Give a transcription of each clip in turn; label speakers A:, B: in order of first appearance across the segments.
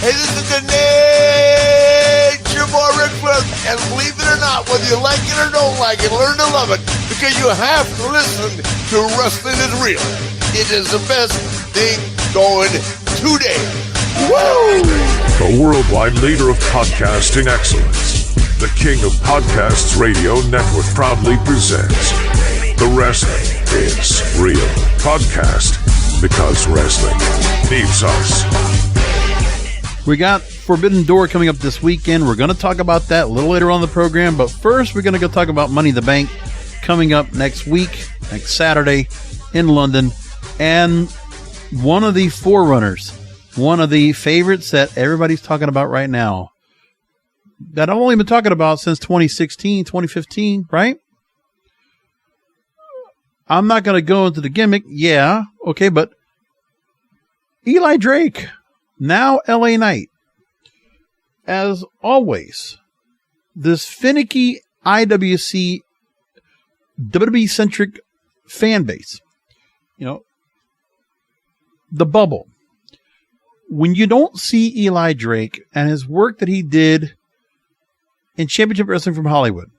A: Hey, this is the Nature Boy Ric Flair, and believe it or not, whether you like it or don't like it, learn to love it, because you have to listen to Wrestling is Real. It is the best thing going today. Woo!
B: The worldwide leader of podcasting excellence, the king of podcasts radio network proudly presents The Wrestling is Real podcast, because wrestling needs us.
C: We got Forbidden Door coming up this weekend. We're going to talk about that a little later on in the program, but first we're going to go talk about Money in the Bank coming up next week, next Saturday in London. And one of the forerunners, one of the favorites that everybody's talking about right now, that I've only been talking about since 2016, 2015, right? I'm not going to go into the gimmick. Yeah, okay, but Eli Drake, now LA Knight. As always, this finicky IWC, WWE-centric fan base, you know, the bubble. When you don't see Eli Drake and his work that he did in Championship Wrestling from Hollywood,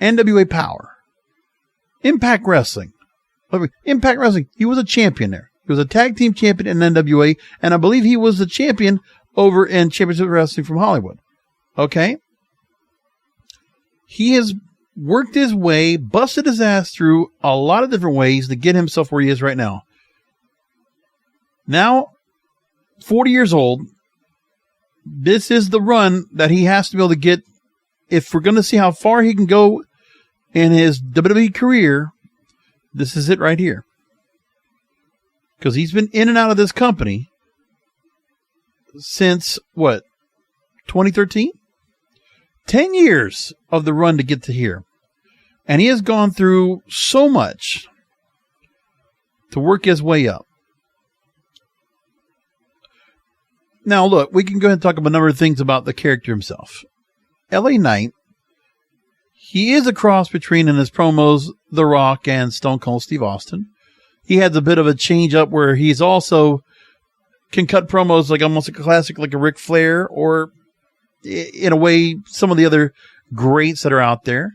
C: NWA Power, Impact Wrestling, he was a champion there. He was a tag team champion in NWA, and I believe he was the champion over in Championship Wrestling from Hollywood. Okay? He has worked his way, busted his ass through a lot of different ways to get himself where he is right now. Now, 40 years old, this is the run that he has to be able to get. If we're going to see how far he can go in his WWE career, this is it right here. Because he's been in and out of this company since, 2013? 10 years of the run to get to here. And he has gone through so much to work his way up. Now, look, we can go ahead and talk about a number of things about the character himself. LA Knight, he is a cross between, in his promos, The Rock and Stone Cold Steve Austin. He has a bit of a change up where he's also can cut promos like almost like a classic, like a Ric Flair, or in a way, some of the other greats that are out there.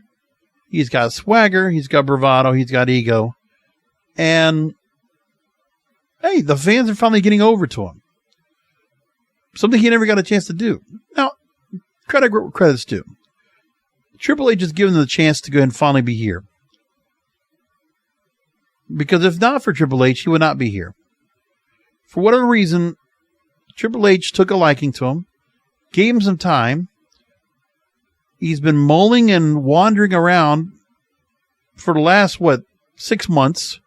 C: He's got swagger, he's got bravado, he's got ego. And, hey, the fans are finally getting over to him. Something he never got a chance to do. Now, credit where credit's due. Triple H has given him the chance to go ahead and finally be here. Because if not for Triple H, he would not be here. For whatever reason, Triple H took a liking to him, gave him some time. He's been mulling and wandering around for the last, 6 months.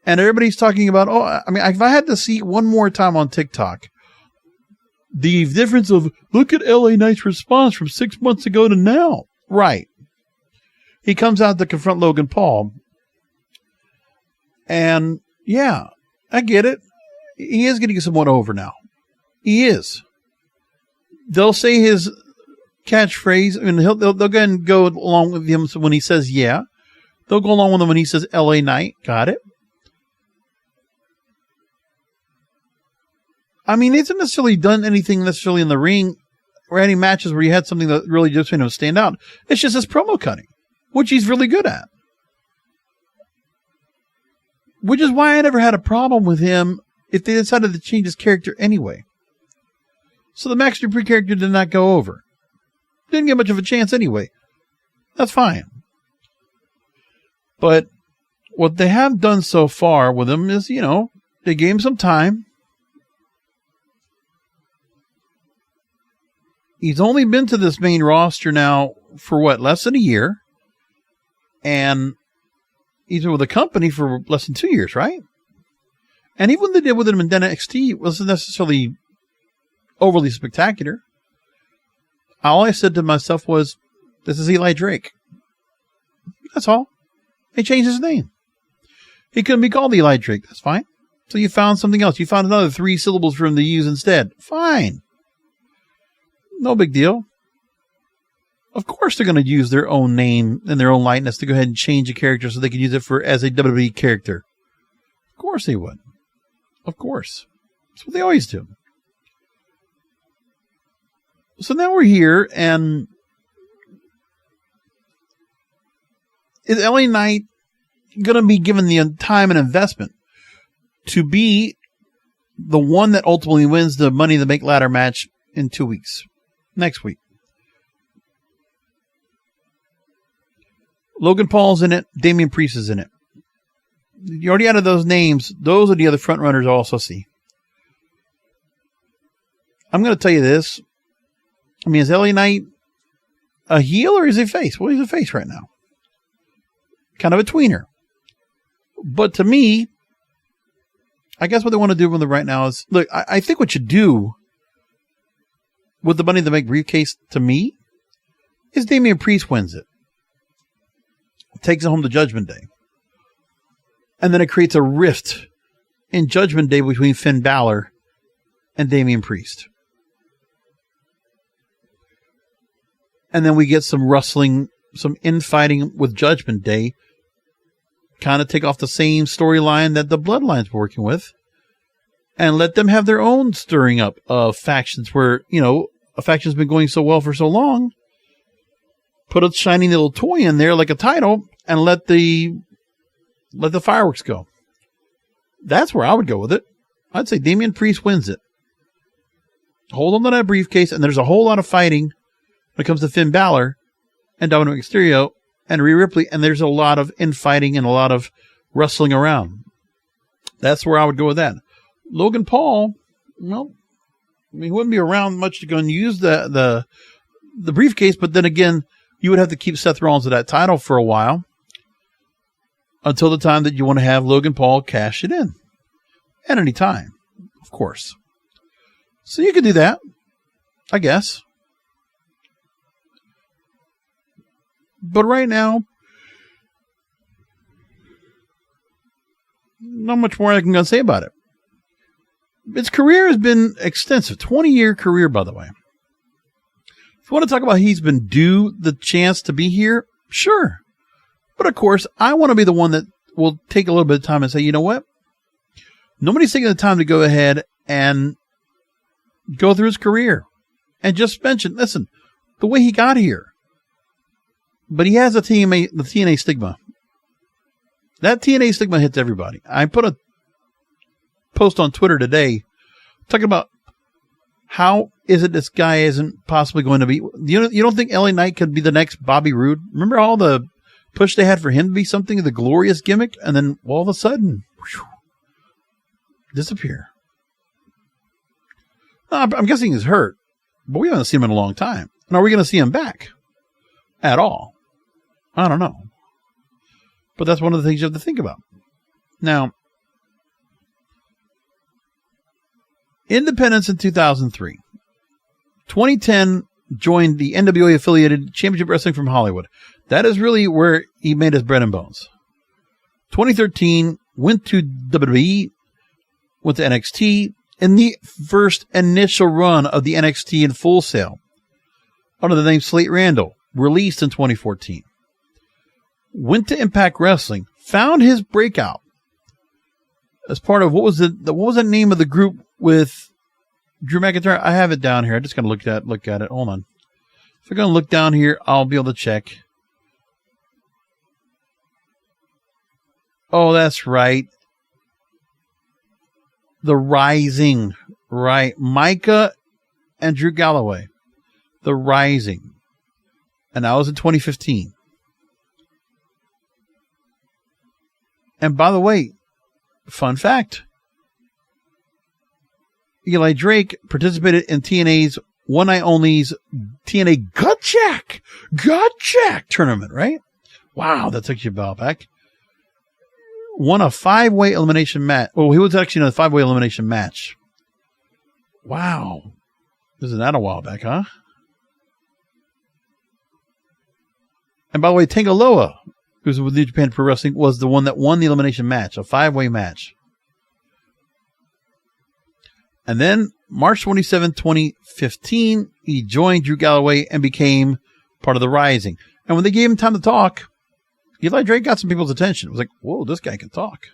C: And everybody's talking about, if I had to see one more time on TikTok, the difference of, look at LA Knight's response from 6 months ago to now. Right. He comes out to confront Logan Paul. And, yeah, I get it. He is getting somewhat over now. He is. They'll say his catchphrase. I mean, they'll go ahead and go along with him when he says, yeah. They'll go along with him when he says LA Knight. Got it. I mean, he hasn't necessarily done anything necessarily in the ring or any matches where he had something that really just made him stand out. It's just his promo cutting, which he's really good at. Which is why I never had a problem with him if they decided to change his character anyway. So the Max Dupree character did not go over. Didn't get much of a chance anyway. That's fine. But what they have done so far with him is, they gave him some time. He's only been to this main roster now for less than a year. And he's been with the company for less than 2 years, right? And even what they did with him in NXT wasn't necessarily overly spectacular. All I said to myself was, this is Eli Drake. That's all. They changed his name. He couldn't be called Eli Drake. That's fine. So you found something else. You found another 3 syllables for him to use instead. Fine. No big deal. Of course they're going to use their own name and their own likeness to go ahead and change a character so they can use it as a WWE character. Of course they would. Of course. That's what they always do. So now we're here, and is LA Knight going to be given the time and investment to be the one that ultimately wins the Money in the Bank ladder match in 2 weeks, next week? Logan Paul's in it. Damian Priest is in it. You already added those names. Those are the other front runners I also see. I'm going to tell you this. I mean, is LA Knight a heel or is he a face? Well, he's a face right now. Kind of a tweener. But to me, I guess what they want to do with them right now is, look, I think what you do with the Money in the Bank briefcase, to me, is Damian Priest wins it. Takes it home to Judgment Day. And then it creates a rift in Judgment Day between Finn Balor and Damian Priest. And then we get some wrestling, some infighting with Judgment Day. Kind of take off the same storyline that the Bloodline's working with. And let them have their own stirring up of factions where, you know, a faction's been going so well for so long. Put a shiny little toy in there like a title and let the fireworks go. That's where I would go with it. I'd say Damian Priest wins it. Hold on to that briefcase, and there's a whole lot of fighting when it comes to Finn Balor and Dominic Mysterio and Rhea Ripley, and there's a lot of infighting and a lot of wrestling around. That's where I would go with that. Logan Paul, well, I mean, he wouldn't be around much to go and use the briefcase, but then again, you would have to keep Seth Rollins with that title for a while until the time that you want to have Logan Paul cash it in. At any time, of course. So you could do that, I guess. But right now, not much more I can say about it. Its career has been extensive. 20-year career, by the way. If you want to talk about he's been due the chance to be here, sure. But of course, I want to be the one that will take a little bit of time and say, you know what? Nobody's taking the time to go ahead and go through his career and just mention, listen, the way he got here. But he has the TNA stigma. That TNA stigma hits everybody. I put a post on Twitter today talking about how is it this guy isn't possibly going to be. You don't think LA Knight could be the next Bobby Roode? Remember all the push they had for him to be something, the glorious gimmick, and then all of a sudden, whew, disappear. I'm guessing he's hurt, but we haven't seen him in a long time. And are we going to see him back at all? I don't know. But that's one of the things you have to think about. Now, independence in 2003. 2010 joined the NWA affiliated Championship Wrestling from Hollywood. That is really where he made his bread and bones. 2013 went to WWE, went to NXT, in the first initial run of the NXT in Full Sail under the name Slate Randall, released in 2014. Went to Impact Wrestling, found his breakout as part of what was the name of the group with Drew McIntyre? I have it down here. I just gotta look at it. Hold on. If I'm gonna look down here, I'll be able to check. Oh, that's right. The Rising, right? Micah and Drew Galloway. The Rising. And that was in 2015. And by the way, fun fact. Eli Drake participated in TNA's One Night Only's TNA Gutjack tournament, right? Wow, that took you a while back. Won a 5-way elimination match. Oh, he was actually in a 5-way elimination match. Wow. Isn't that a while back, huh? And by the way, Tangaloa, who's with New Japan Pro Wrestling, was the one that won the elimination match, a 5-way match. And then, March 27, 2015, he joined Drew Galloway and became part of the Rising. And when they gave him time to talk, Eli Drake got some people's attention. It was like, whoa, this guy can talk.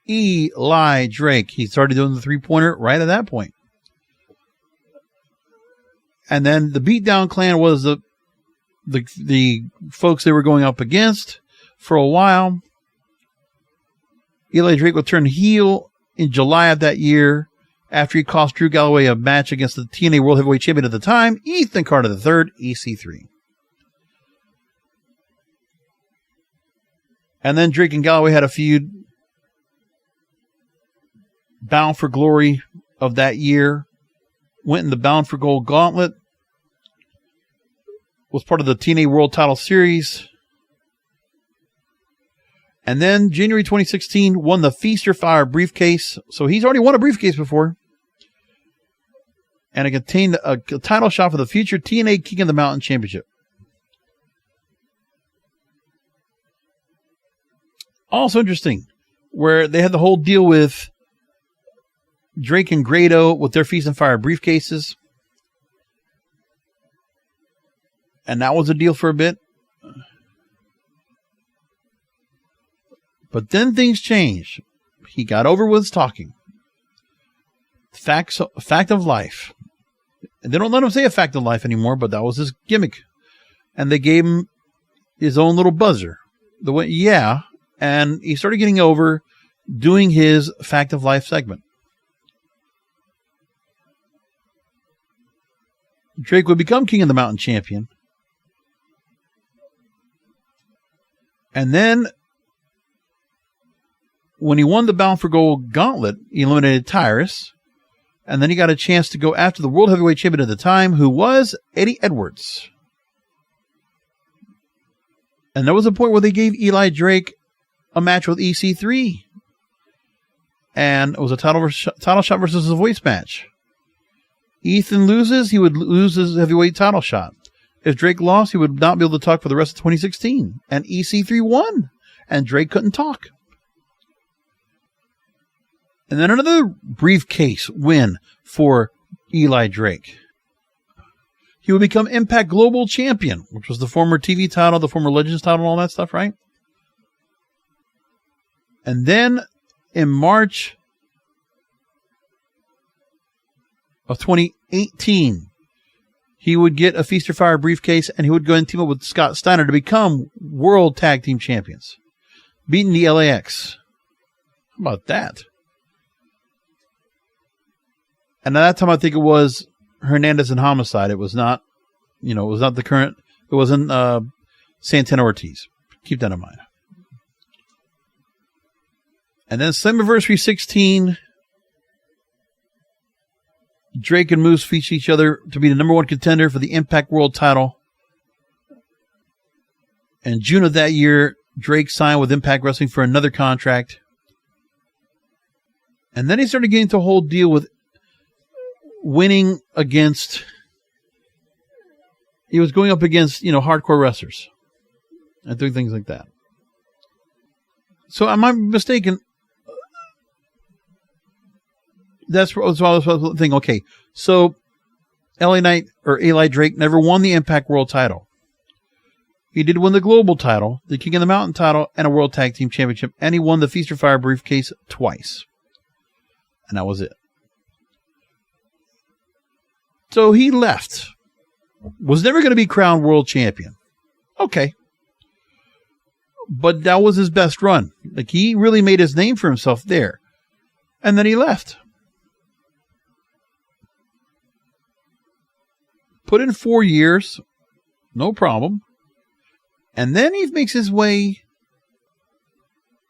C: Eli Drake. He started doing the three-pointer right at that point. And then the Beatdown Clan was the folks they were going up against for a while. Eli Drake would turn heel in July of that year after he cost Drew Galloway a match against the TNA World Heavyweight Champion at the time, Ethan Carter III, EC3. And then Drake and Galloway had a feud. Bound for Glory of that year went in the Bound for Gold Gauntlet. Was part of the TNA World Title Series. And then January 2016 won the Feast or Fire briefcase. So he's already won a briefcase before. And it contained a title shot for the future TNA King of the Mountain Championship. Also interesting, where they had the whole deal with Drake and Grado with their Feast and Fire briefcases. And that was a deal for a bit. But then things changed. He got over with his talking. Fact of life. And they don't let him say a fact of life anymore, but that was his gimmick. And they gave him his own little buzzer. The way, yeah. And he started getting over doing his fact of life segment. Drake would become King of the Mountain champion. And then when he won the Bound for Gold Gauntlet, he eliminated Tyrus. And then he got a chance to go after the World Heavyweight Champion at the time, who was Eddie Edwards. And there was a point where they gave Eli Drake a match with EC3. And it was a title shot versus a voice match. Ethan loses, he would lose his heavyweight title shot. If Drake lost, he would not be able to talk for the rest of 2016. And EC3 won. And Drake couldn't talk. And then another briefcase win for Eli Drake. He would become Impact Global Champion, which was the former TV title, the former Legends title, and all that stuff, right? And then in March of 2018, he would get a Feast or Fire briefcase, and he would go and team up with Scott Steiner to become World Tag Team Champions, beating the LAX. How about that? And at that time, I think it was Hernandez and Homicide. It was not, it was not the current. It wasn't Santana Ortiz. Keep that in mind. And then Slammiversary 16, Drake and Moose featured each other to be the number one contender for the Impact World title. In June of that year, Drake signed with Impact Wrestling for another contract. And then he started getting to a whole deal with winning against, he was going up against, hardcore wrestlers and doing things like that. So am I mistaken? That's what I was thinking. Okay, so LA Knight or Eli Drake never won the Impact World title. He did win the Global title, the King of the Mountain title, and a World Tag Team Championship, and he won the Feast or Fire briefcase twice. And that was it. So he left. Was never going to be crowned world champion. Okay. But that was his best run. Like, he really made his name for himself there. And then he left. Put in 4 years. No problem. And then he makes his way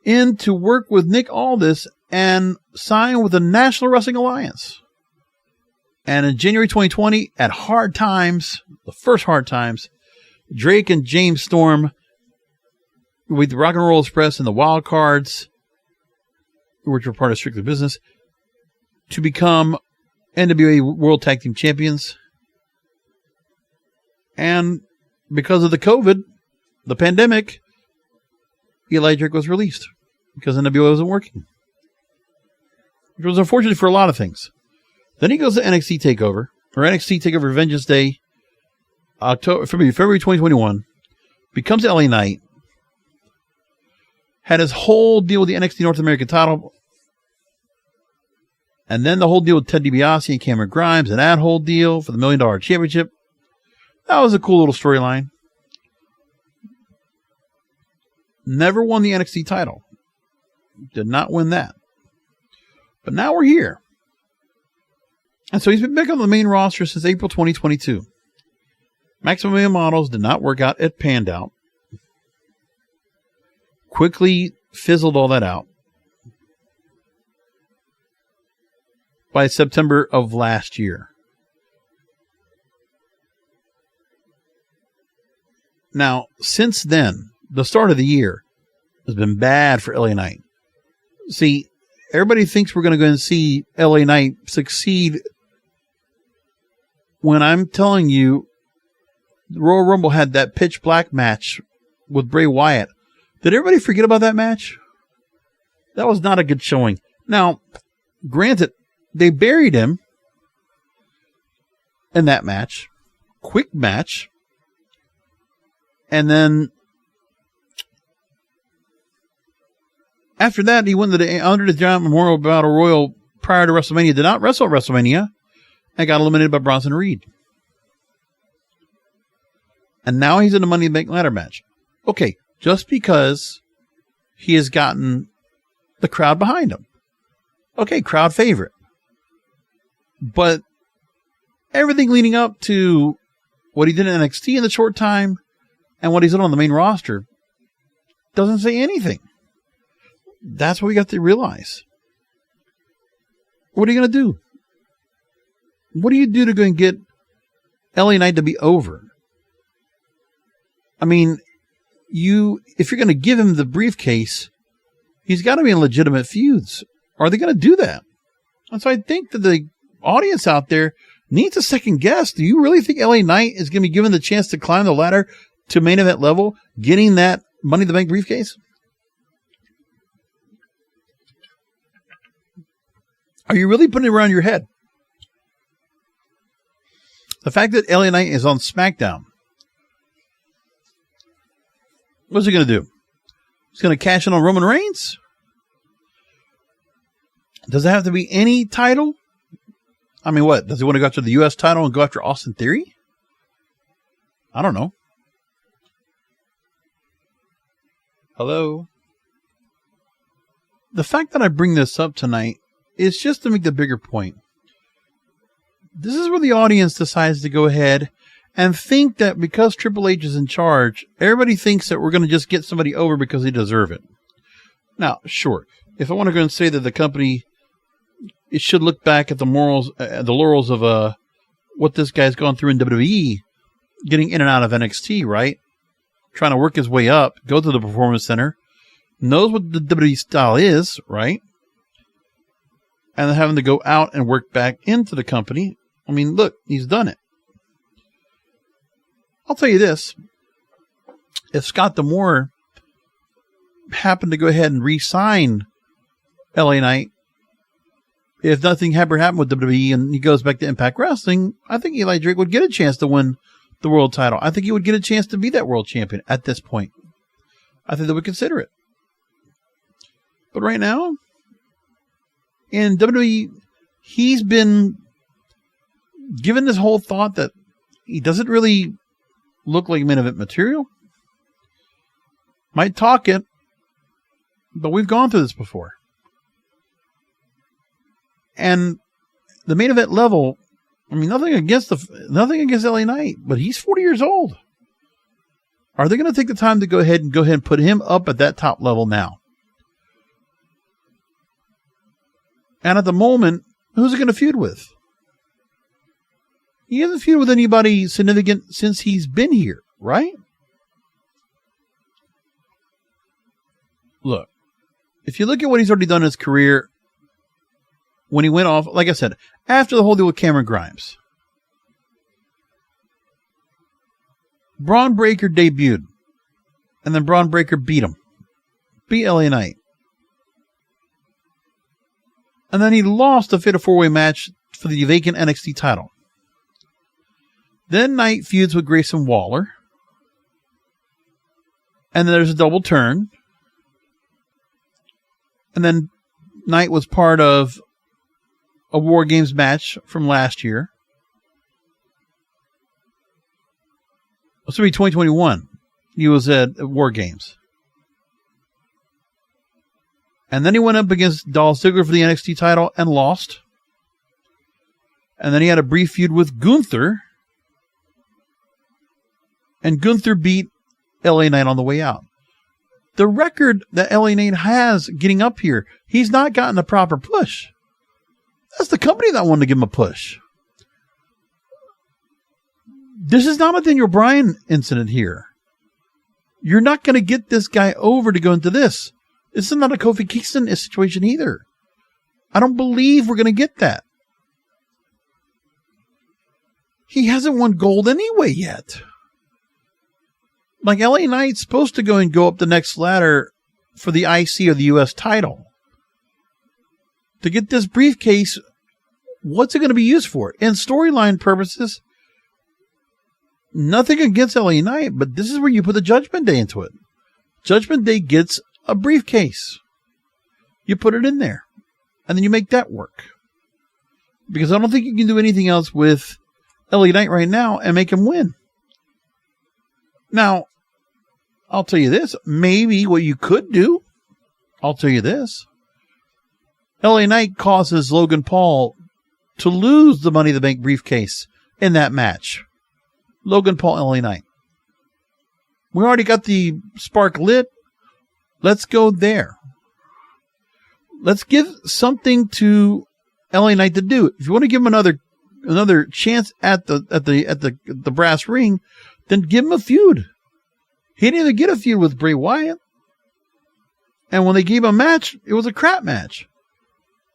C: in to work with Nick Aldis and sign with the National Wrestling Alliance. And in January 2020, at Hard Times, the first Hard Times, Drake and James Storm with the Rock and Roll Express and the Wild Cards, which were part of Strictly Business, to become NWA World Tag Team Champions. And because of the pandemic, Eli Drake was released because NWA wasn't working, which was unfortunate for a lot of things. Then he goes to NXT TakeOver, or NXT TakeOver Vengeance Day, February 2021, becomes LA Knight, had his whole deal with the NXT North American title, And then the whole deal with Ted DiBiase and Cameron Grimes and that whole deal for the $1 Million Championship. That was a cool little storyline. Never won the NXT title. Did not win that. But now we're here. And so he's been back on the main roster since April 2022. Maximum Male Models did not work out. It panned out. Quickly fizzled all that out. By September of last year. Now, since then, the start of the year has been bad for LA Knight. See, everybody thinks we're going to go and see LA Knight succeed when I'm telling you the Royal Rumble had that pitch black match with Bray Wyatt. Did everybody forget about that match? That was not a good showing. Now, granted, they buried him in that match. Quick match. And then after that, he went to the Under the Giant Memorial Battle Royal prior to WrestleMania. Did not wrestle at WrestleMania and got eliminated by Bronson Reed. And now he's in the Money in the Bank ladder match. Okay, just because he has gotten the crowd behind him. Okay, crowd favorite. But everything leading up to what he did in NXT in the short time and what he's done on the main roster doesn't say anything. That's what we got to realize. What are you going to do? What do you do to go and get LA Knight to be over? I mean, if you're going to give him the briefcase, he's got to be in legitimate feuds. Are they going to do that? And so I think that the audience out there needs a second guess. Do you really think LA Knight is going to be given the chance to climb the ladder to main event level, getting that Money in the Bank briefcase? Are you really putting it around your head? The fact that LA Knight is on SmackDown, what's he going to do? He's going to cash in on Roman Reigns? Does it have to be any title? I mean, what? Does he want to go after the U.S. title and go after Austin Theory? I don't know. Hello? The fact that I bring this up tonight is just to make the bigger point. This is where the audience decides to go ahead and think that because Triple H is in charge, everybody thinks that we're going to just get somebody over because they deserve it. Now, sure, if I want to go and say that the company, it should look back at the laurels of what this guy's gone through in WWE, getting in and out of NXT, right? Trying to work his way up, go to the Performance Center, knows what the WWE style is, right? And then having to go out and work back into the company. I mean, look, he's done it. I'll tell you this. If Scott D'Amore happened to go ahead and re-sign LA Knight, if nothing ever happened with WWE and he goes back to Impact Wrestling, I think Eli Drake would get a chance to win the world title. I think he would get a chance to be that world champion at this point. I think they would consider it. But right now, in WWE, he's been given this whole thought that he doesn't really look like main event material. Might talk it, but we've gone through this before. And the main event level, I mean, nothing against LA Knight, but he's 40 years old. Are they going to take the time to go ahead and put him up at that top level now? And at the moment, who's he going to feud with? He hasn't feuded with anybody significant since he's been here, right? Look, if you look at what he's already done in his career, when he went off, like I said, after the whole deal with Cameron Grimes, Braun Breaker debuted, and then Braun Breaker beat him. Beat LA Knight. And then he lost a fatal four-way match for the vacant NXT title. Then Knight feuds with Grayson Waller. And then there's a double turn. And then Knight was part of a War Games match from last year. This would be 2021. He was at War Games. And then he went up against Dolph Ziggler for the NXT title and lost. And then he had a brief feud with Gunther. And Gunther beat LA Knight on the way out. The record that LA Knight has getting up here, he's not gotten a proper push. That's the company that wanted to give him a push. This is not a Daniel Bryan incident here. You're not going to get this guy over to go into this. This is not a Kofi Kingston situation either. I don't believe we're going to get that. He hasn't won gold anyway yet. Like LA Knight's supposed to go up the next ladder for the IC or the US title. To get this briefcase, what's it going to be used for? In storyline purposes, nothing against LA Knight, but this is where you put the Judgment Day into it. Judgment Day gets a briefcase. You put it in there, and then you make that work. Because I don't think you can do anything else with LA Knight right now and make him win. Now, I'll tell you this. Maybe what you could do, I'll tell you this. LA Knight causes Logan Paul to lose the Money in the Bank briefcase in that match. Logan Paul, LA Knight. We already got the spark lit. Let's go there. Let's give something to LA Knight to do. If you want to give him another chance at the brass ring, then give him a feud. He didn't even get a feud with Bray Wyatt. And when they gave him a match, it was a crap match.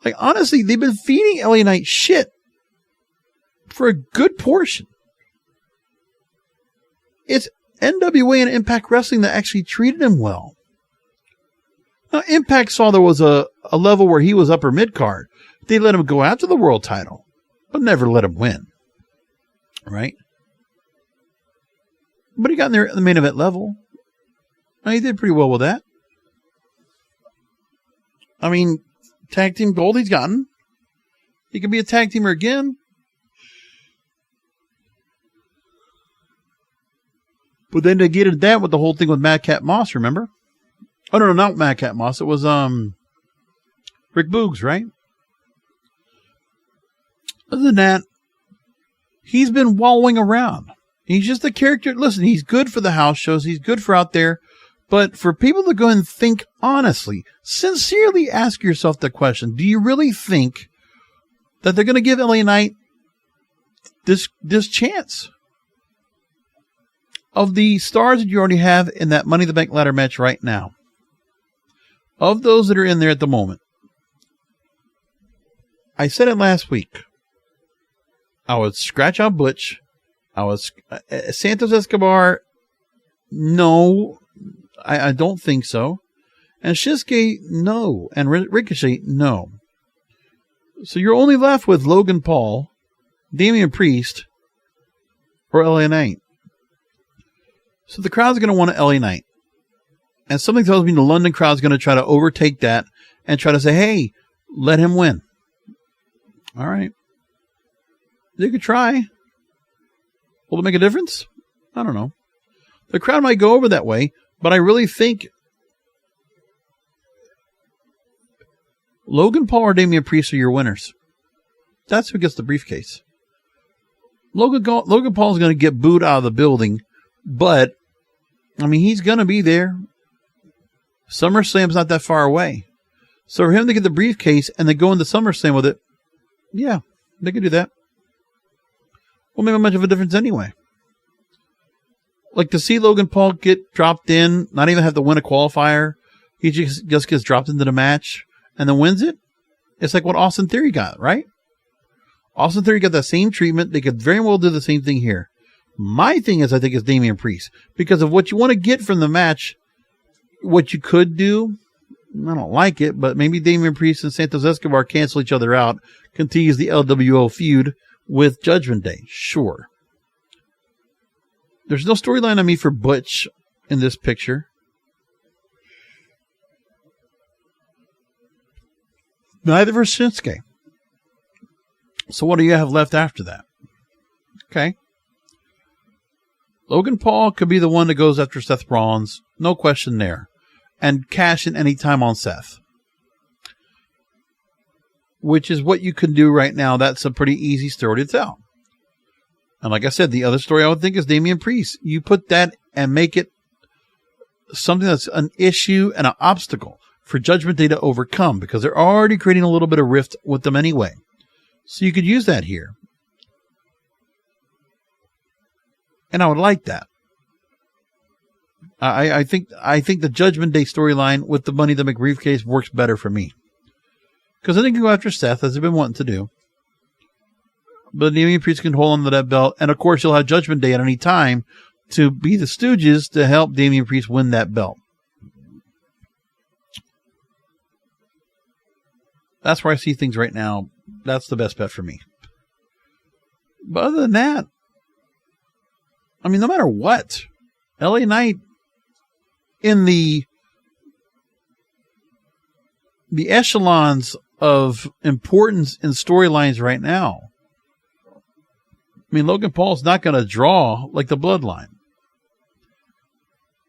C: Like, honestly, they've been feeding LA Knight shit for a good portion. It's NWA and Impact Wrestling that actually treated him well. Now, Impact saw there was a level where he was upper mid-card. They let him go after the world title, but never let him win. Right? But he got in there at the main event level. Now, he did pretty well with that. I mean, tag team gold he's gotten. He could be a tag teamer again. But then they get that with the whole thing with Madcap Moss, remember? Oh, no, not Madcap Moss. It was Rick Boogs, right? Other than that, he's been wallowing around. He's just a character. Listen, he's good for the house shows. He's good for out there. But for people to go and think honestly, sincerely ask yourself the question, do you really think that they're going to give LA Knight this chance? Of the stars that you already have in that Money in the Bank ladder match right now, of those that are in there at the moment, I said it last week. I would scratch out Butch. I was Santos Escobar. No, I don't think so. And Shinsuke, no. And Ricochet, no. So you're only left with Logan Paul, Damian Priest, or LA Knight. So the crowd's going to want an LA Knight. And something tells me the London crowd's going to try to overtake that and try to say, hey, let him win. All right. They could try. Will it make a difference? I don't know. The crowd might go over that way, but I really think Logan Paul or Damian Priest are your winners. That's who gets the briefcase. Logan Paul's going to get booed out of the building, but I mean, he's going to be there. SummerSlam's not that far away. So for him to get the briefcase and then go into SummerSlam with it, yeah, they could do that. Won't make much of a difference anyway. Like to see Logan Paul get dropped in, not even have to win a qualifier, he just gets dropped into the match and then wins it. It's like what Austin Theory got, right? Austin Theory got that same treatment. They could very well do the same thing here. My thing is, I think, is Damian Priest. Because of what you want to get from the match, what you could do, I don't like it, but maybe Damian Priest and Santos Escobar cancel each other out, continues the LWO feud with Judgment Day. Sure. There's no storyline on me for Butch in this picture. Neither for Shinsuke. So what do you have left after that? Okay. Logan Paul could be the one that goes after Seth Rollins. No question there. And cash in any time on Seth. Which is what you can do right now. That's a pretty easy story to tell. And like I said, the other story I would think is Damian Priest. You put that and make it something that's an issue and an obstacle for Judgment Day to overcome, because they're already creating a little bit of rift with them anyway. So you could use that here. And I would like that. I think the Judgment Day storyline with the Money in the Bank briefcase works better for me. Because I think you go after Seth, as they've been wanting to do. But Damian Priest can hold on to that belt. And of course, you'll have Judgment Day at any time to be the Stooges to help Damian Priest win that belt. That's where I see things right now. That's the best bet for me. But other than that, I mean, no matter what, LA Knight in the echelons of importance in storylines right now. I mean, Logan Paul's not going to draw like the Bloodline.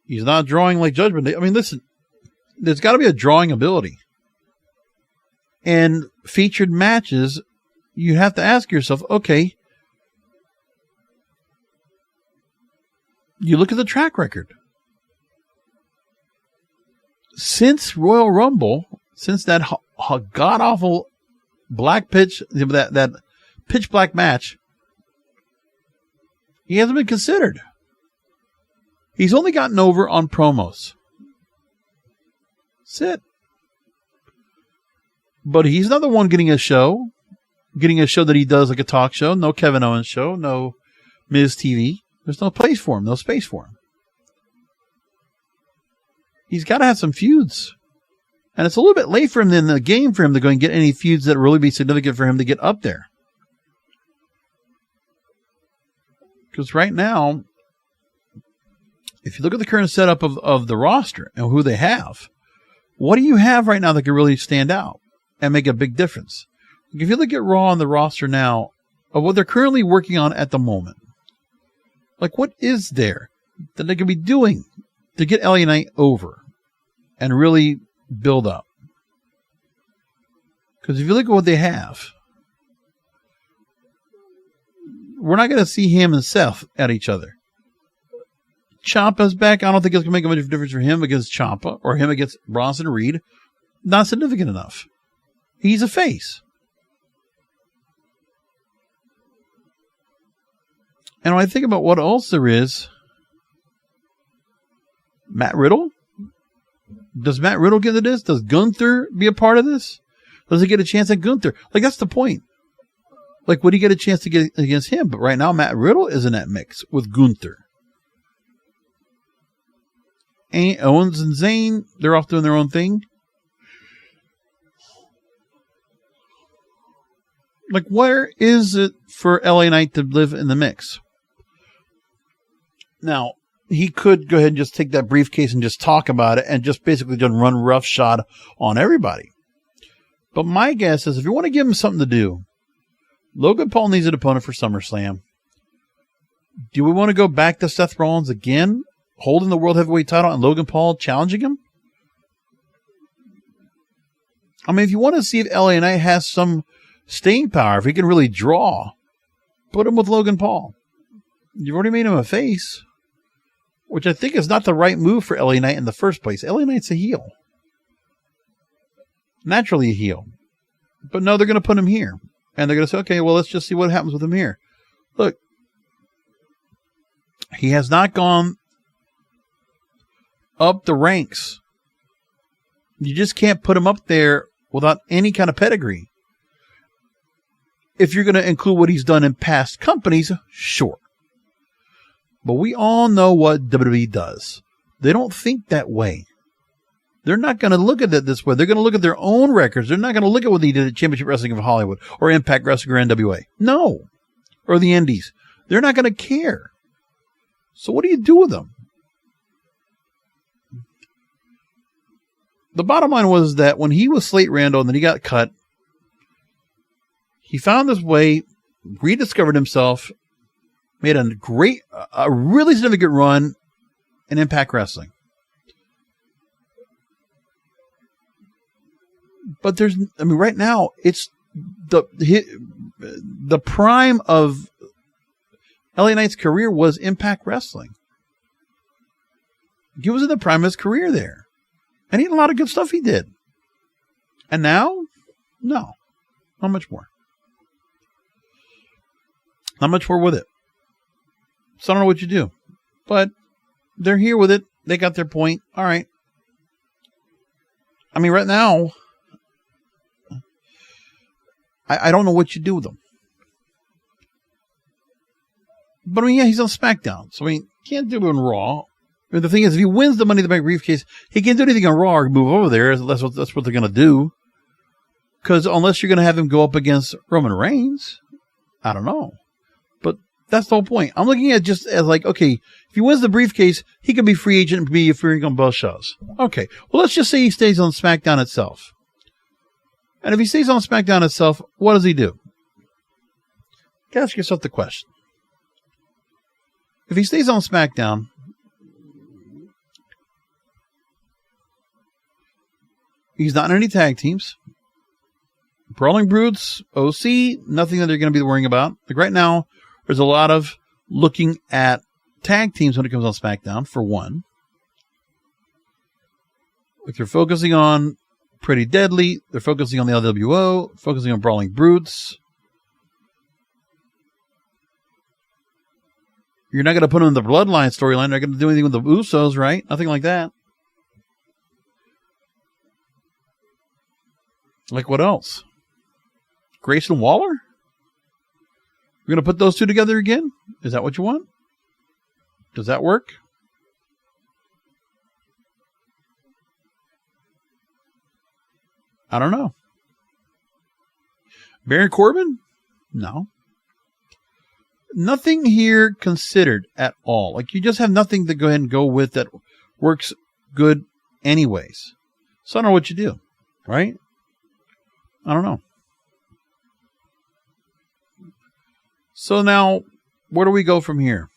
C: He's not drawing like Judgment Day. I mean, listen, there's got to be a drawing ability. And featured matches, you have to ask yourself, okay, you look at the track record. Since Royal Rumble, since that god-awful black pitch, that pitch black match, he hasn't been considered. He's only gotten over on promos. That's it. But he's not the one getting a show that he does like a talk show. No Kevin Owens show, no Miz TV. There's no place for him, no space for him. He's got to have some feuds. And it's a little bit late for him in the game for him to go and get any feuds that really be significant for him to get up there. Because right now, if you look at the current setup of the roster and who they have, what do you have right now that can really stand out and make a big difference? If you look at Raw on the roster now of what they're currently working on at the moment, like what is there that they could be doing to get LA Knight over and really build up? Because if you look at what they have, we're not going to see him and Seth at each other. Ciampa's back. I don't think it's going to make much difference for him against Ciampa or him against Bronson Reed. Not significant enough. He's a face. And when I think about what else there is, Matt Riddle? Does Matt Riddle get into this? Does Gunther be a part of this? Does he get a chance at Gunther? Like, that's the point. Like, would he get a chance to get against him? But right now, Matt Riddle is in that mix with Gunther. And Owens and Zayn, they're off doing their own thing. Like, where is it for LA Knight to live in the mix? Now, he could go ahead and just take that briefcase and just talk about it and just basically just run roughshod on everybody. But my guess is if you want to give him something to do, Logan Paul needs an opponent for SummerSlam. Do we want to go back to Seth Rollins again, holding the World Heavyweight title and Logan Paul challenging him? I mean, if you want to see if LA Knight has some staying power, if he can really draw, put him with Logan Paul. You've already made him a face, which I think is not the right move for LA Knight in the first place. LA Knight's a heel. Naturally a heel. But no, they're going to put him here. And they're going to say, okay, well, let's just see what happens with him here. Look, he has not gone up the ranks. You just can't put him up there without any kind of pedigree. If you're going to include what he's done in past companies, sure. But we all know what WWE does. They don't think that way. They're not going to look at it this way. They're going to look at their own records. They're not going to look at what they did at Championship Wrestling of Hollywood or Impact Wrestling or NWA. No. Or the Indies. They're not going to care. So what do you do with them? The bottom line was that when he was Slate Randall and then he got cut, He found his way, rediscovered himself, made a really significant run in Impact Wrestling. But right now, it's the prime of LA Knight's career was Impact Wrestling. He was in the prime of his career there. And he had a lot of good stuff he did. And now, no, not much more. Not much more with it. So I don't know what you do. But they're here with it. They got their point. All right. I mean, right now, I don't know what you do with him. But I mean, yeah, he's on SmackDown. So I mean, can't do it on Raw. I mean, the thing is, if he wins the Money in the Bank briefcase, he can't do anything on Raw or move over there. That's what they're going to do. Because unless you're going to have him go up against Roman Reigns, I don't know. But that's the whole point. I'm looking at it just as like, okay, if he wins the briefcase, he could be free agent and be appearing on both shows. Okay. Well, let's just say he stays on SmackDown itself. And if he stays on SmackDown itself, what does he do? Ask yourself the question. If he stays on SmackDown, he's not in any tag teams. Brawling Brutes, OC, nothing that they're going to be worrying about. Like right now, there's a lot of looking at tag teams when it comes on SmackDown, for one. Like they're focusing on Pretty Deadly, they're focusing on the LWO, focusing on Brawling Brutes. You're not going to put them in the Bloodline storyline. They're not going to do anything with the Usos, right? Nothing like that. Like what else? Grayson Waller? We're going to put those two together again? Is that what you want? Does that work? I don't know. Baron Corbin? No. Nothing here considered at all. Like you just have nothing to go ahead and go with that works good anyways. So I don't know what you do, right? I don't know. So now, where do we go from here?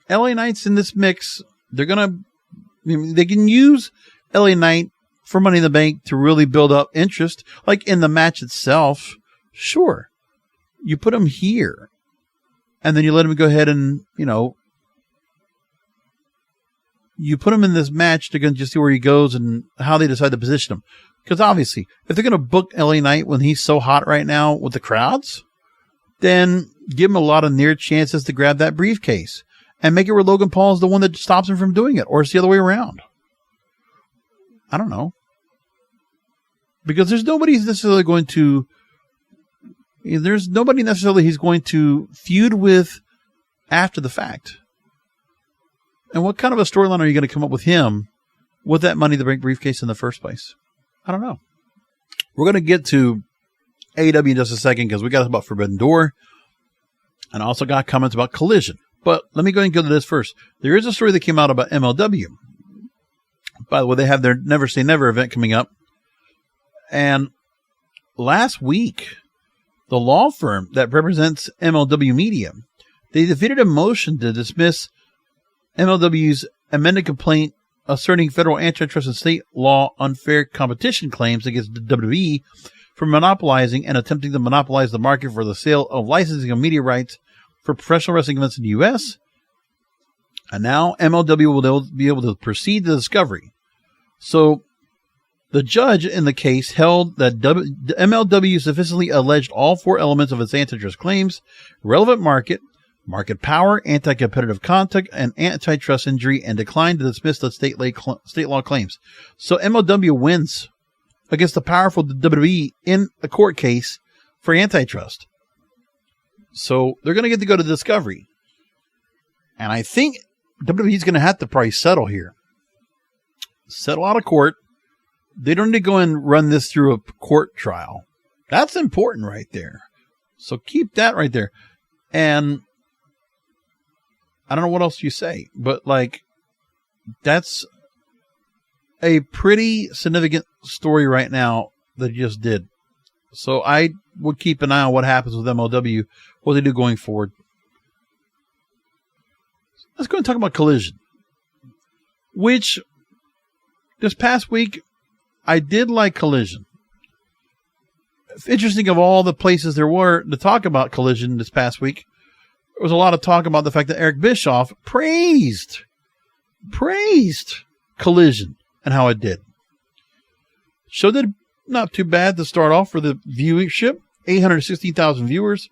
C: LA Knight's in this mix. They can use LA Knight for Money in the Bank to really build up interest. Like in the match itself, sure. You put him here. And then you let him go ahead and, you put him in this match to just see where he goes and how they decide to position him. Because obviously, if they're going to book LA Knight when he's so hot right now with the crowds, then give him a lot of near chances to grab that briefcase and make it where Logan Paul is the one that stops him from doing it, or it's the other way around. I don't know. Because there's nobody necessarily he's going to feud with after the fact. And what kind of a storyline are you going to come up with him with that Money in the Bank briefcase in the first place? I don't know. We're going to get to AEW in just a second because we got about Forbidden Door and also got comments about Collision. But let me go ahead and go to this first. There is a story that came out about MLW. By the way, they have their Never Say Never event coming up. And last week, the law firm that represents MLW Media, they defeated a motion to dismiss MLW's amended complaint asserting federal antitrust and state law unfair competition claims against the WWE for monopolizing and attempting to monopolize the market for the sale of licensing of media rights for professional wrestling events in the U.S. And now MLW will be able to proceed to discovery. So the judge in the case held that MLW sufficiently alleged all four elements of its antitrust claims: relevant market power, anti-competitive conduct, and antitrust injury, and declined to dismiss the state law claims. So MLW wins against the powerful WWE in a court case for antitrust. So they're going to get to go to discovery. And I think WWE is going to have to probably settle here. Settle out of court. They don't need to go and run this through a court trial. That's important right there. So keep that right there. And I don't know what else you say, but that's a pretty significant story right now that you just did. So I would keep an eye on what happens with MLW, what they do going forward. Let's go and talk about Collision, which this past week, I did like Collision. Interesting, of all the places there were to talk about Collision this past week, there was a lot of talk about the fact that Eric Bischoff praised Collision and how it did. Show did not too bad to start off for the viewership. 816,000 viewers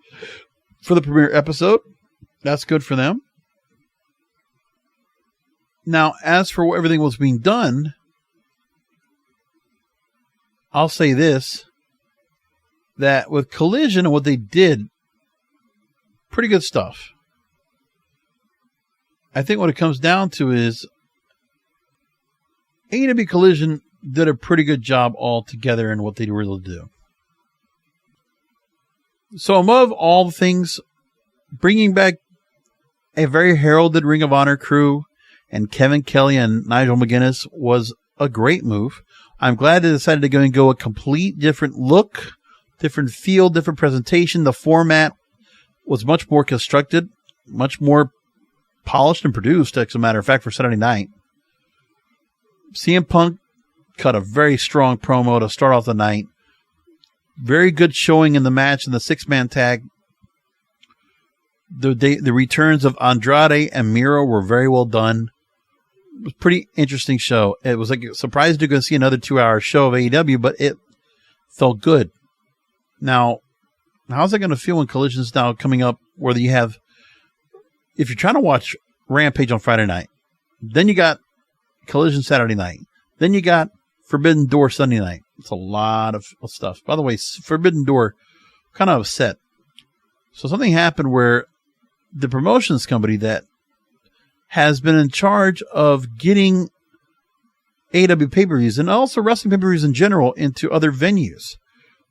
C: for the premiere episode. That's good for them. Now, as for everything was being done, I'll say this, that with Collision and what they did, pretty good stuff. I think what it comes down to is AEW Collision did a pretty good job altogether in what they really do. So above all things, bringing back a very heralded Ring of Honor crew and Kevin Kelly and Nigel McGuinness was a great move. I'm glad they decided to go and go a complete different look, different feel, different presentation. The format was much more constructed, much more polished and produced, as a matter of fact, for Saturday night. CM Punk cut a very strong promo to start off the night. Very good showing in the match in the six-man tag. The returns of Andrade and Miro were very well done. It was a pretty interesting show. It was like surprised to go see another 2-hour show of AEW, but it felt good. Now, how's it going to feel when Collision's now coming up where you have, if you're trying to watch Rampage on Friday night, then you got Collision Saturday night, then you got Forbidden Door Sunday night. It's a lot of stuff. By the way, Forbidden Door, kind of upset. So something happened where the promotions company that has been in charge of getting AEW pay-per-views and also wrestling pay-per-views in general into other venues.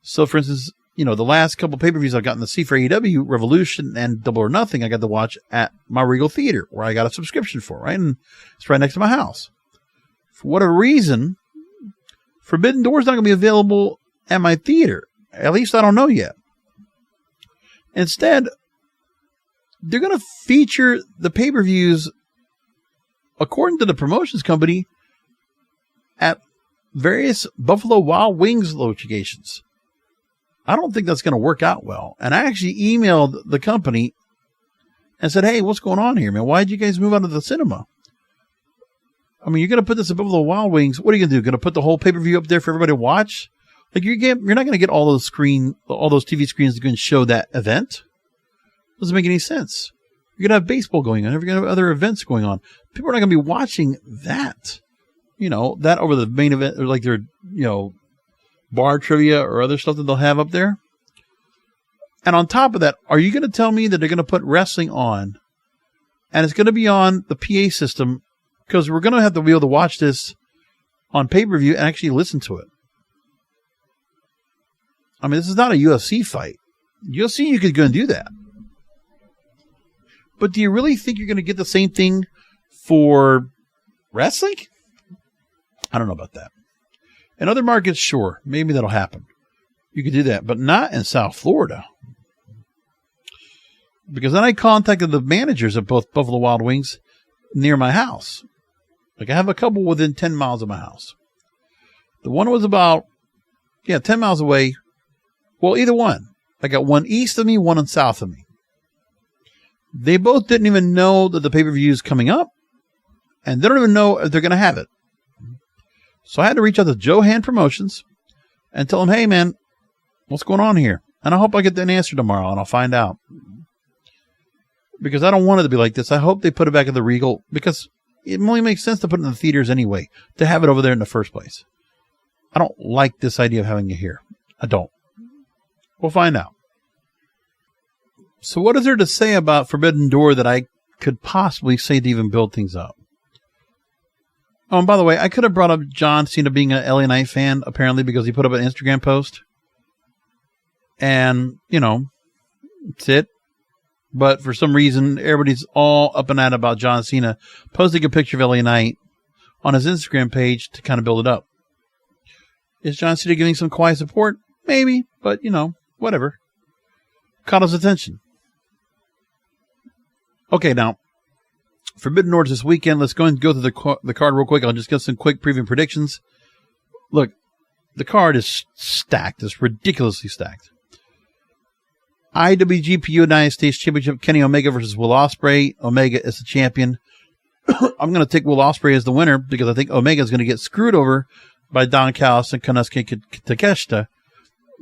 C: So, for instance, the last couple pay-per-views I've gotten to see for AEW, Revolution and Double or Nothing, I got to watch at my Regal Theater, where I got a subscription for, right? And it's right next to my house. For whatever reason, Forbidden Door is not going to be available at my theater. At least I don't know yet. Instead, they're going to feature the pay-per-views, according to the promotions company, at various Buffalo Wild Wings locations. I don't think that's going to work out well. And I actually emailed the company and said, hey, what's going on here, man? Why did you guys move out of the cinema? I mean, you're going to put this at Buffalo Wild Wings. What are you going to do? Going to put the whole pay-per-view up there for everybody to watch? Like, you're not going to get all those TV screens to go and show that event. Doesn't make any sense. You're going to have baseball going on. You're going to have other events going on. People are not going to be watching that. That over the main event, or like their, bar trivia or other stuff that they'll have up there. And on top of that, are you going to tell me that they're going to put wrestling on and it's going to be on the PA system, because we're going to have to be able to watch this on pay-per-view and actually listen to it? I mean, this is not a UFC fight. UFC, you could go and do that. But do you really think you're going to get the same thing for wrestling? I don't know about that. In other markets, sure, maybe that'll happen. You could do that, but not in South Florida. Because then I contacted the managers of both Buffalo Wild Wings near my house. Like, I have a couple within 10 miles of my house. The one was about, 10 miles away. Well, either one. I got one east of me, one on south of me. They both didn't even know that the pay-per-view is coming up, and they don't even know if they're going to have it. So I had to reach out to Johan Promotions and tell him, hey, man, what's going on here? And I hope I get an answer tomorrow, and I'll find out. Because I don't want it to be like this. I hope they put it back at the Regal, because it only makes sense to put it in the theaters anyway, to have it over there in the first place. I don't like this idea of having it here. I don't. We'll find out. So what is there to say about Forbidden Door that I could possibly say to even build things up? Oh, and by the way, I could have brought up John Cena being an LA Knight fan, apparently, because he put up an Instagram post. And, that's it. But for some reason, everybody's all up and at about John Cena posting a picture of LA Knight on his Instagram page to kind of build it up. Is John Cena giving some quiet support? Maybe, but, whatever. Caught his attention. Okay, now, Forbidden Door this weekend. Let's go through the card real quick. I'll just get some quick preview predictions. Look, the card is stacked. It's ridiculously stacked. IWGP United States Championship, Kenny Omega versus Will Ospreay. Omega is the champion. I'm going to take Will Ospreay as the winner because I think Omega is going to get screwed over by Don Callis and Konosuke Takeshita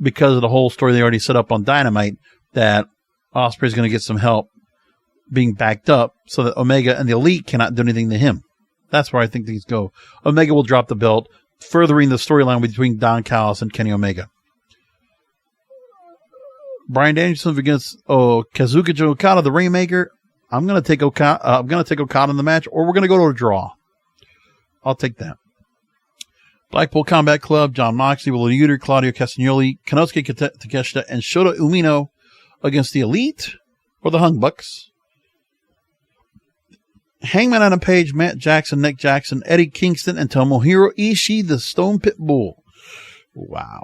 C: because of the whole story they already set up on Dynamite that Ospreay is going to get some help being backed up so that Omega and the Elite cannot do anything to him. That's where I think things go. Omega will drop the belt, furthering the storyline between Don Callis and Kenny Omega. Bryan Danielson against Kazuchika Okada, the Rainmaker. I'm going to take Okada in the match, or we're going to go to a draw. I'll take that. Blackpool Combat Club, Jon Moxley, Will Uter, Claudio Castagnoli, Konosuke Takeshita, and Shota Umino against the Elite or the Young Bucks. Hangman Adam Page, Matt Jackson, Nick Jackson, Eddie Kingston, and Tomohiro Ishii, the Stone Pit Bull. Wow.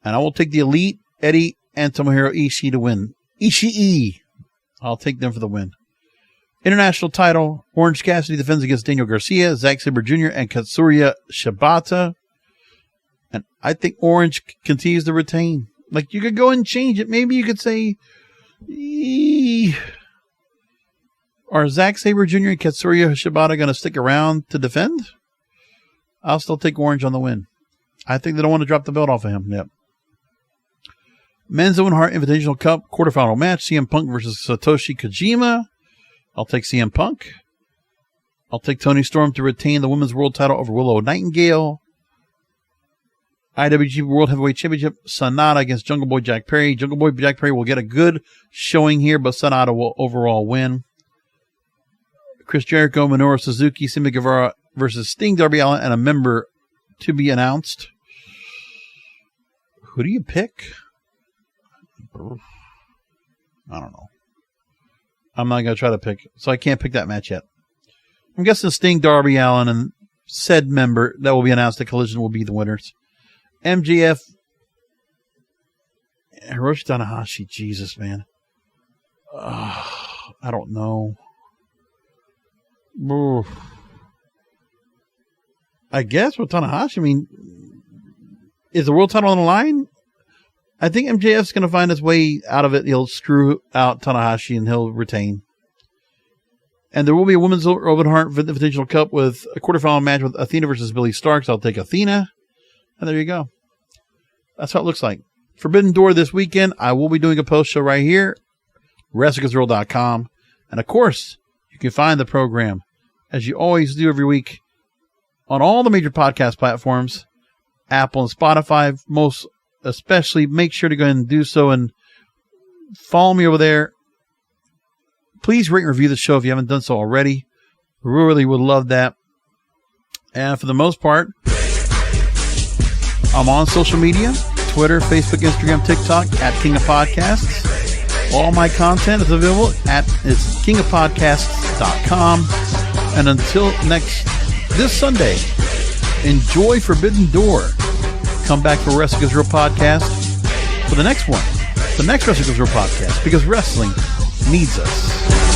C: And I will take the Elite, Eddie, and Tomohiro Ishii to win. Ishii. I'll take them for the win. International title, Orange Cassidy defends against Daniel Garcia, Zack Sabre Jr., and Katsuya Shibata. And I think Orange continues to retain. Like, you could go and change it. Maybe you could say, are Zack Sabre Jr. and Katsuya Shibata going to stick around to defend? I'll still take Orange on the win. I think they don't want to drop the belt off of him. Yep. Men's Owen Hart Invitational Cup quarterfinal match, CM Punk versus Satoshi Kojima. I'll take CM Punk. I'll take Tony Storm to retain the Women's World title over Willow Nightingale. IWGP World Heavyweight Championship, Sonata against Jungle Boy Jack Perry. Jungle Boy Jack Perry will get a good showing here, but Sonata will overall win. Chris Jericho, Minoru Suzuki, Sammy Guevara versus Sting, Darby Allin, and a member to be announced. Who do you pick? I don't know. I'm not going to try to pick, so I can't pick that match yet. I'm guessing Sting, Darby Allin, and said member that will be announced at Collision will be the winners. MJF, Hiroshi Tanahashi, Jesus, man. I don't know. I guess with Tanahashi, I mean, is the world title on the line? I think MJF's going to find his way out of it. He'll screw out Tanahashi and he'll retain. And there will be a Women's Owen Hart Invitational Cup with a quarterfinal match with Athena versus Billie Starkz. I'll take Athena. And there you go. That's how it looks like. Forbidden Door this weekend. I will be doing a post show right here. WrestlingIsReal.com. And of course, you can find the program, as you always do every week, on all the major podcast platforms, Apple and Spotify, most especially. Make sure to go ahead and do so and follow me over there. Please rate and review the show if you haven't done so already. We really would love that. And for the most part, I'm on social media, Twitter, Facebook, Instagram, TikTok, at King of Podcasts. All my content is available it's kingofpodcasts.com. And until this Sunday, enjoy Forbidden Door. Come back for Wrestling is Real podcast for the next one, the next Wrestling is Real podcast, because wrestling needs us.